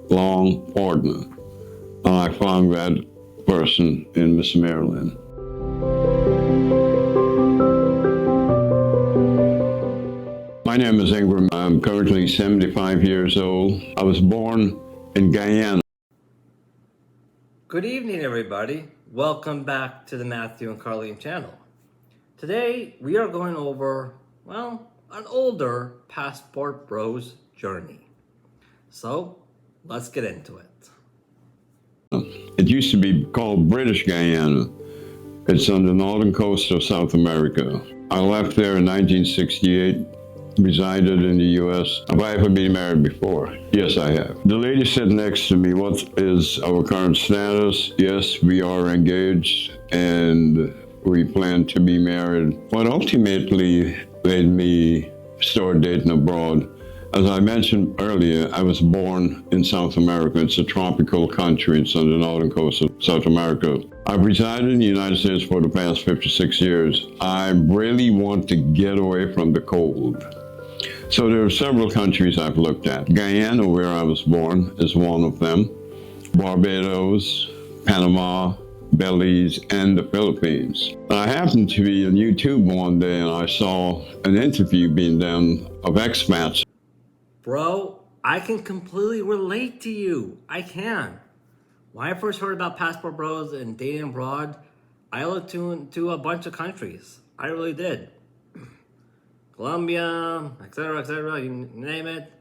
lifelong partner. And I found that person in Miss Marilyn. My name is Ingram. I'm currently 75 years old. I was born in Guyana. Good evening, everybody. Welcome back to the Matthew and Carlene channel. Today, we are going over, well, an older Passport Bros journey. So, let's get into it. It used to be called British Guyana. It's on the northern coast of South America. I left there in 1968, resided in the U.S. Have I ever been married before? Yes, I have. The lady sitting next to me, what is our current status? Yes, we are engaged and we plan to be married. What ultimately made me start dating abroad, as I mentioned earlier, I was born in South America. It's a tropical country. It's on the northern coast of South America. I've resided in the United States for the past 56 years. I really want to get away from the cold. So there are several countries I've looked at. Guyana, where I was born, is one of them. Barbados, Panama, Belize, and the Philippines. I happened to be on YouTube one day and I saw an interview being done of expats. Bro, I can completely relate to you. I can. When I first heard about Passport Bros and dating abroad, I looked into a bunch of countries. I really did. Colombia, etc., you name it.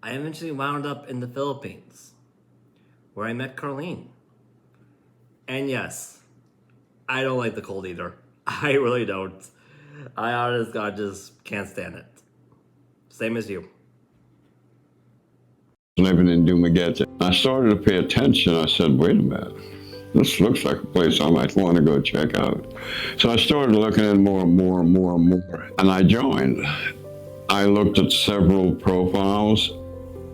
I eventually wound up in the Philippines, where I met Carlene. And yes, I don't like the cold either. I really don't. I honest God just can't stand it. Same as you. Living in Dumaguete. I started to pay attention. I said, wait a minute. This looks like a place I might want to go check out. So I started looking at more and more and more and more. And I joined. I looked at several profiles.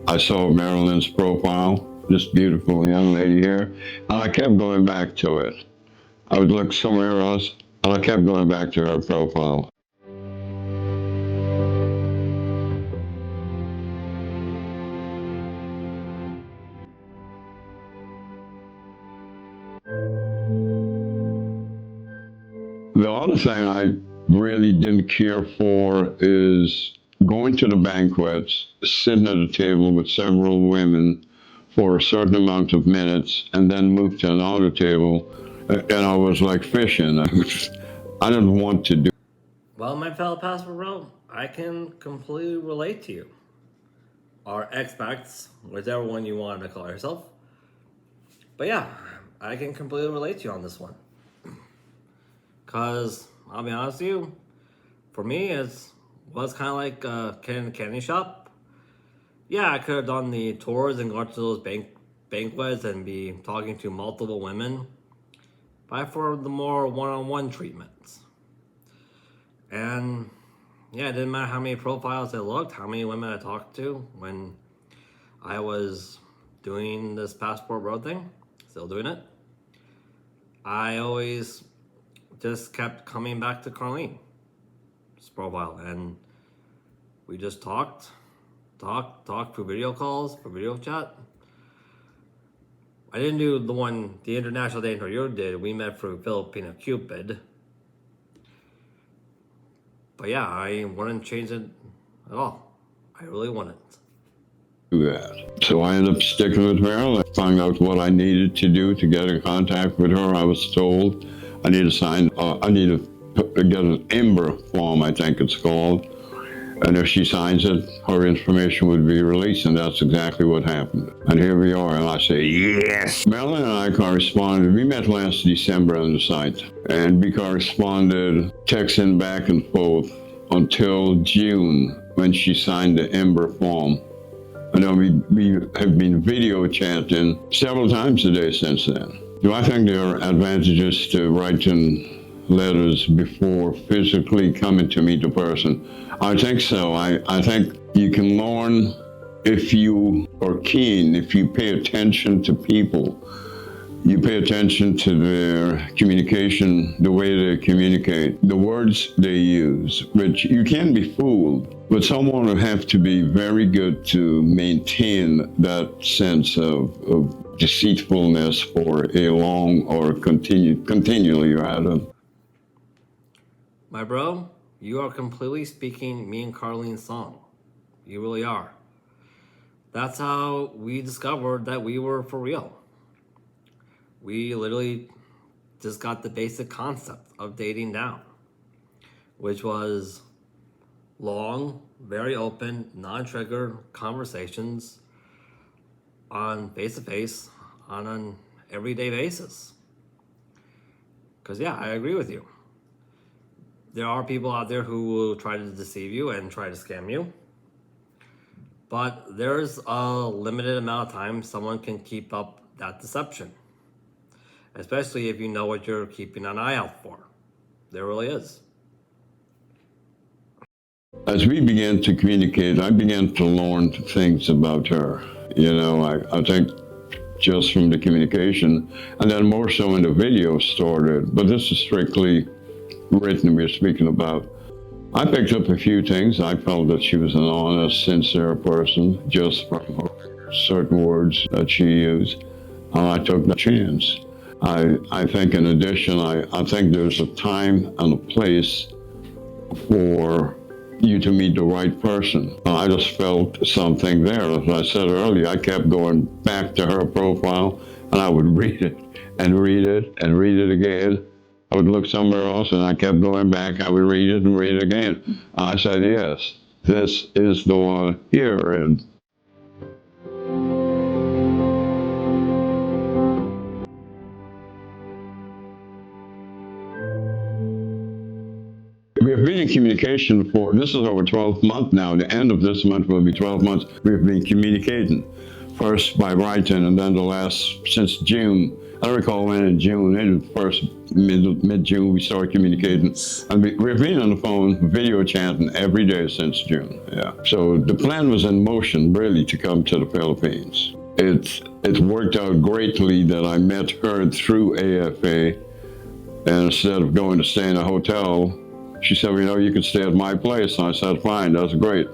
I saw Marilyn's profile, this beautiful young lady here. And I kept going back to it. I would look somewhere else, and I kept going back to her profile. The other thing I really didn't care for is going to the banquets, sitting at a table with several women for a certain amount of minutes, and then move to another table, and I was like fishing. I didn't want to do. Well, my fellow Passport Bro, I can completely relate to you. Our expats, whichever one you want to call yourself. But yeah, I can completely relate to you on this one. Because, I'll be honest with you, for me, it was kind of like a candy shop. Yeah, I could have done the tours and gone to those banquets and be talking to multiple women. But for the more one-on-one treatments. And, yeah, it didn't matter how many profiles I looked, how many women I talked to when I was doing this Passport Bro thing. Still doing it. I always just kept coming back to Carlene's profile, and we just talked for video calls, for video chat. I didn't do the international dating tour you did. We met through Filipino Cupid. But yeah, I wouldn't change it at all. I really wouldn't. That. So I ended up sticking with Marilyn. I found out what I needed to do to get in contact with her. I was told I need to sign, I need to get an Ember form, I think it's called. And if she signs it, her information would be released, and that's exactly what happened. And here we are, and I say, yes! Marilyn and I corresponded. We met last December on the site, and we corresponded, texting back and forth until June, when she signed the Ember form. And then we have been video chatting several times a day since then. Do I think there are advantages to writing letters before physically coming to meet the person? I think so. I think you can learn if you are keen, if you pay attention to people. You pay attention to their communication, the way they communicate, the words they use, which you can be fooled, but someone will have to be very good to maintain that sense of deceitfulness for a long or continually rather. My bro, you are completely speaking me and Carlene's song. You really are. That's how we discovered that we were for real. We literally just got the basic concept of dating down, which was long, very open, non-trigger conversations on face-to-face on an everyday basis. Because yeah, I agree with you. There are people out there who will try to deceive you and try to scam you. But there's a limited amount of time someone can keep up that deception. Especially if you know what you're keeping an eye out for. There really is. As we began to communicate, I began to learn things about her. You know, I think just from the communication, and then more so when the video started. But this is strictly written we're speaking about. I picked up a few things. I felt that she was an honest, sincere person, just from her certain words that she used. And I took the chance. I think in addition, I think there's a time and a place for you to meet the right person. I just felt something there. As I said earlier, I kept going back to her profile and I would read it and read it and read it again. I would look somewhere else and I kept going back. I would read it and read it again. I said, yes, this is the one here. And we have been in communication for, this is our 12th month now. The end of this month will be 12 months. We've been communicating, first by writing, and then the last, since June. I don't recall when in June, in the first mid-June, we started communicating. And we've been on the phone, video chatting every day since June, yeah. So the plan was in motion, really, to come to the Philippines. It worked out greatly that I met her through AFA, and instead of going to stay in a hotel, she said, you know, you can stay at my place. And I said, fine, that's great.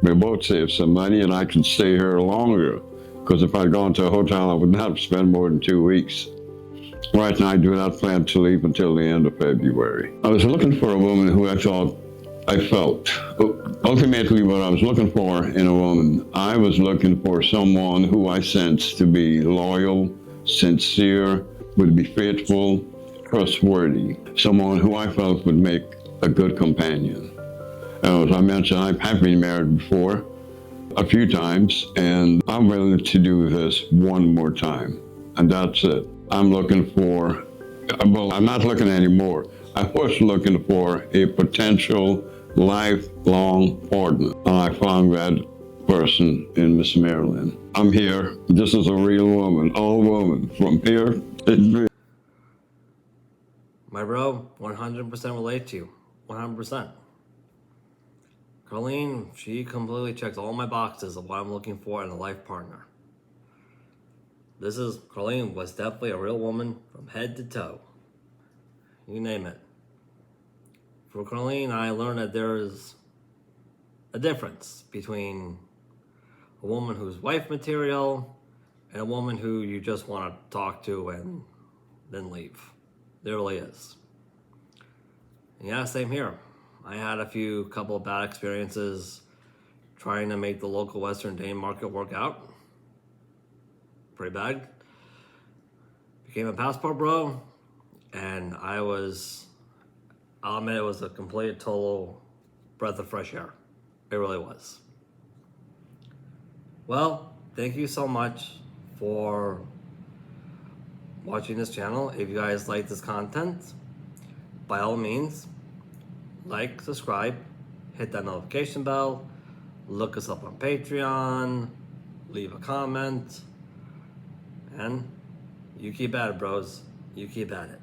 We both saved some money and I could stay here longer. Because if I'd gone to a hotel, I would not have spent more than 2 weeks. Right now, I do not plan to leave until the end of February. I was looking for a woman who I felt. Ultimately, what I was looking for in a woman, I was looking for someone who I sensed to be loyal, sincere, would be faithful, trustworthy. Someone who I felt would make a good companion. As I mentioned, I've been married before a few times, and I'm willing to do this one more time, and that's it. I'm looking for, well, I'm not looking anymore. I was looking for a potential lifelong partner, and I found that person in Miss Marilyn. I'm here. This is a real woman, all woman. From here, My bro, 100% relate to you. 100%. Carlene, she completely checks all my boxes of what I'm looking for in a life partner. Carlene was definitely a real woman from head to toe. You name it. For Carlene, I learned that there's a difference between a woman who's wife material and a woman who you just want to talk to and then leave. There really is. And yeah, same here. I had a couple of bad experiences trying to make the local Western Dane market work out. Pretty bad. Became a passport bro, and I'll admit it was a complete total breath of fresh air. It really was. Well, thank you so much for watching this channel. If you guys like this content, by all means, like, subscribe, hit that notification bell, look us up on Patreon, leave a comment, and you keep at it, bros. You keep at it.